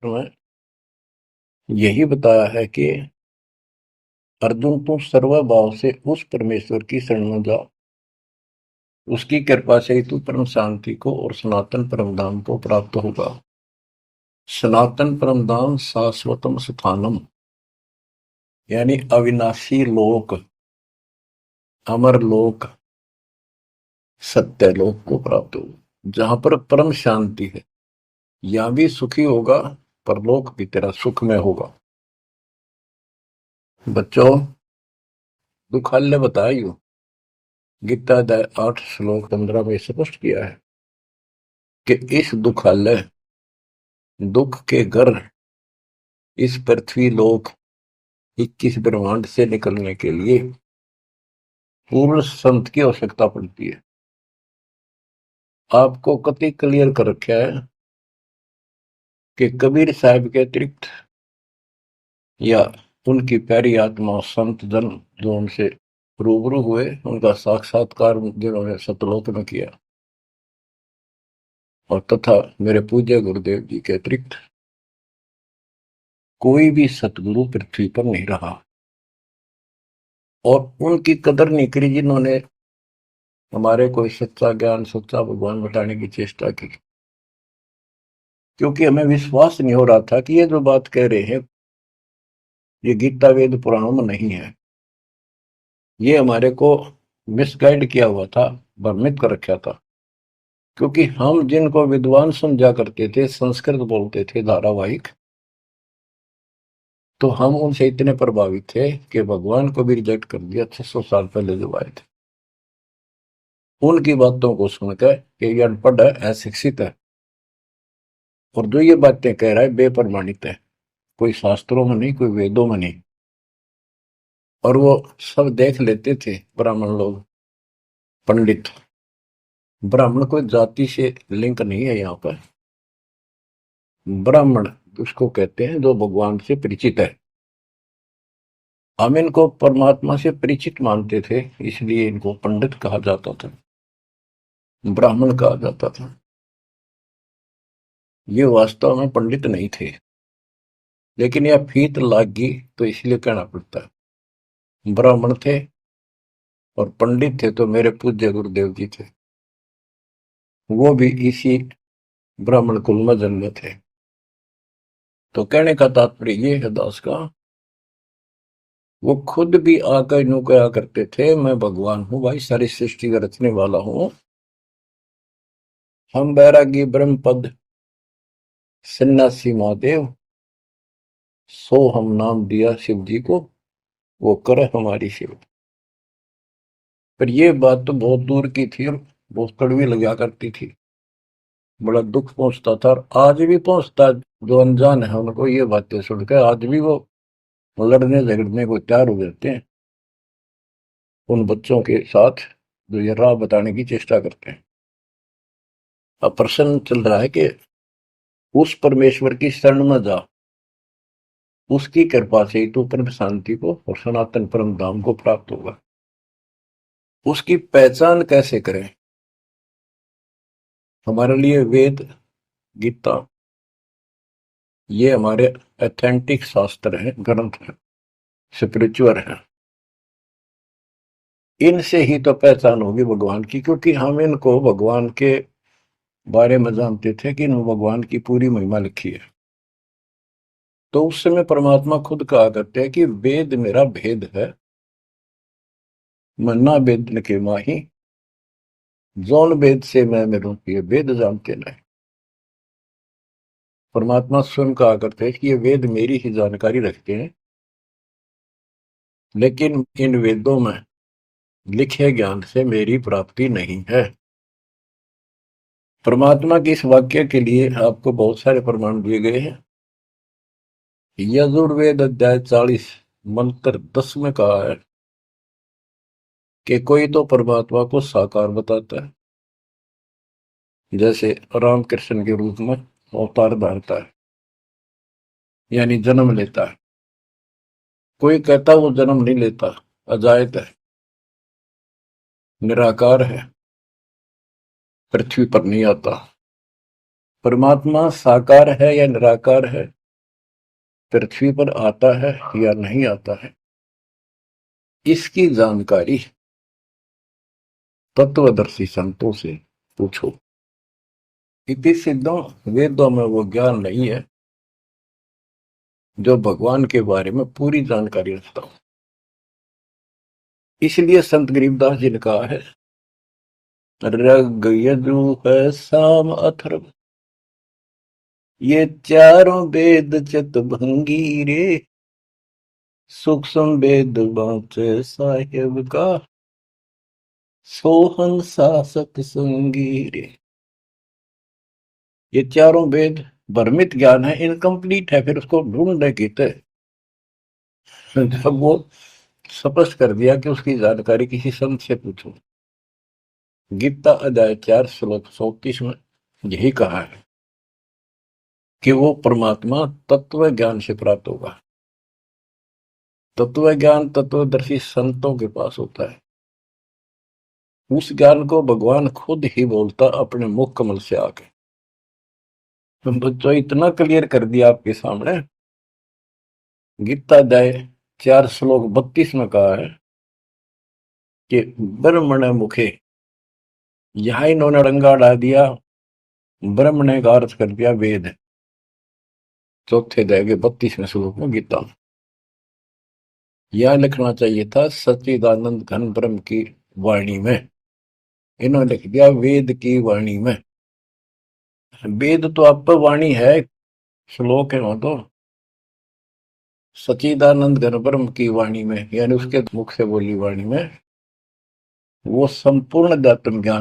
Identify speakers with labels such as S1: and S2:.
S1: में यही बताया है कि अर्जुन तुम सर्वभाव से उस परमेश्वर की शरण में जाओ, उसकी कृपा से ही तू परम शांति को और सनातन परम धाम को प्राप्त होगा। सनातन परम धाम शाश्वतम स्थानम, यानी अविनाशी लोक, अमर लोक, सत्य लोक को प्राप्त होगा, जहां पर परम शांति है। यहां भी सुखी होगा, परलोक भी तेरा सुख में होगा। बच्चों, दुखालय बताइयो, गीता अध्याय 8 श्लोक 15 में स्पष्ट किया है कि इस दुखालय, दुख के घर, इस पृथ्वी लोक 21 ब्रह्मांड से निकलने के लिए पूर्ण संत की आवश्यकता पड़ती है। आपको कति क्लियर कर रखा है कि कबीर साहब के अतिरिक्त या उनकी प्यारी आत्मा संत जन जो उनसे रूबरू हुए, उनका साक्षात्कार जिन्होंने सतलोक में किया, और तथा मेरे पूज्य गुरुदेव जी के अतिरिक्त कोई भी सतगुरु पृथ्वी पर नहीं रहा, और उनकी कदर नहीं करी जिन्होंने हमारे कोई सच्चा ज्ञान, सच्चा भगवान बताने की चेष्टा की। क्योंकि हमें विश्वास नहीं हो रहा था कि ये जो बात कह रहे हैं ये गीता वेद पुराणों में नहीं है। ये हमारे को मिसगाइड किया हुआ था, भ्रमित कर रखा था। क्योंकि हम जिनको विद्वान समझा करते थे, संस्कृत बोलते थे धारावाहिक, तो हम उनसे इतने प्रभावित थे कि भगवान को भी रिजेक्ट कर दिया 600 साल पहले जो आए थे। उनकी बातों को सुनकर कि ये अनपढ़ है, अशिक्षित है, और जो ये बातें कह रहा है बेप्रमाणित है, कोई शास्त्रों में नहीं, कोई वेदों में नहीं। और वो सब देख लेते थे ब्राह्मण लोग, पंडित। ब्राह्मण कोई जाति से लिंक नहीं है यहाँ पर। ब्राह्मण उसको कहते हैं जो भगवान से परिचित है। हम इनको परमात्मा से परिचित मानते थे, इसलिए इनको पंडित कहा जाता था, ब्राह्मण कहा जाता था। ये वास्तव में पंडित नहीं थे, लेकिन यह फीत लाग गई तो इसलिए कहना पड़ता है। ब्राह्मण थे और पंडित थे तो मेरे पूज्य गुरुदेव जी थे, वो भी इसी ब्राह्मण कुल में जन्मे थे। तो कहने का तात्पर्य ये है दास का, वो खुद भी आकर यूं कहा करते थे, मैं भगवान हूं भाई, सारी सृष्टि का रचने वाला हूं। हम बैरागी ब्रह्म पद सन्यासी महादेव, सो हम नाम दिया शिव जी को, वो करे हमारी सेवा। पर ये बात तो बहुत दूर की थी और बहुत कड़वी लगा करती थी, बड़ा दुख पहुंचता था, और आज भी पहुंचता है। जो अनजान है उनको ये बातें सुनकर आज भी वो लड़ने झगड़ने को तैयार हो जाते हैं उन बच्चों के साथ जो ये राह बताने की चेष्टा करते हैं। अब प्रश्न चल रहा है कि उस परमेश्वर की शरण में जा, उसकी कृपा से ही तू परम शांति को और सनातन परम धाम को प्राप्त होगा। उसकी पहचान कैसे करें? हमारे लिए वेद, गीता, ये हमारे ऑथेंटिक शास्त्र हैं, ग्रंथ हैं, स्पिरिचुअल हैं। इनसे ही तो पहचान होगी भगवान की, क्योंकि हम इनको भगवान के बारे में जानते थे कि इन भगवान की पूरी महिमा लिखी है। तो उस समय परमात्मा खुद कहा करते हैं कि वेद मेरा भेद है, मन्ना वेद के माही, जौन वेद से मैं मेरू ये वेद जानते नहीं। परमात्मा स्वयं कहा करते हैं कि ये वेद मेरी ही जानकारी रखते हैं, लेकिन इन वेदों में लिखे ज्ञान से मेरी प्राप्ति नहीं है। परमात्मा के इस वाक्य के लिए आपको बहुत सारे प्रमाण दिए गए हैं। यजुर्वेद अध्याय 40 मंत्र 10 में कहा है कि कोई तो परमात्मा को साकार बताता है, जैसे रामकृष्ण के रूप में अवतार धारता है, यानी जन्म लेता है। कोई कहता वो जन्म नहीं लेता, अजायत है, निराकार है, पृथ्वी पर नहीं आता। परमात्मा साकार है या निराकार है, पृथ्वी पर आता है या नहीं आता है, इसकी जानकारी तत्वदर्शी संतों से पूछो। इति सिद्धों, वेदों में वो ज्ञान नहीं है जो भगवान के बारे में पूरी जानकारी रखता हो। इसलिए संत गरीबदास जी ने कहा है, ऋग यजुः साम अथर्व, ये चारों वेद चतुर्भंगी रे, सूक्ष्म वेद बाँचे साहेब का, सोहन शासक संगी रे। ये चारों वेद भ्रमित ज्ञान है, इनकम्प्लीट है, फिर उसको ढूंढने की थे। जब वो स्पष्ट कर दिया कि उसकी जानकारी किसी संत से पूछो। गीता अध्याय 4 श्लोक 34 में यही कहा है कि वो परमात्मा तत्व ज्ञान से प्राप्त होगा। तत्व ज्ञान तत्वदर्शी संतों के पास होता है। उस ज्ञान को भगवान खुद ही बोलता अपने मुख कमल से आके। तो बच्चों इतना क्लियर कर दिया आपके सामने। गीता अध्याय 4 श्लोक 32 में कहा है कि ब्रह्मण मुखे, यहां इन्होंने रंगा डाल दिया, ब्रह्म ने का अर्थ कर दिया वेद। चौथे अध्याय के 32वें श्लोक में गीता। यह लिखना चाहिए था सच्चिदानंद घन ब्रह्म की वाणी में, इन्होंने लिख दिया वेद की वाणी में। वेद तो आप वाणी है, श्लोक है वो तो। सच्चिदानंद घन ब्रह्म की वाणी में यानी उसके मुख से बोली वाणी में वो संपूर्ण अध्यात्म ज्ञान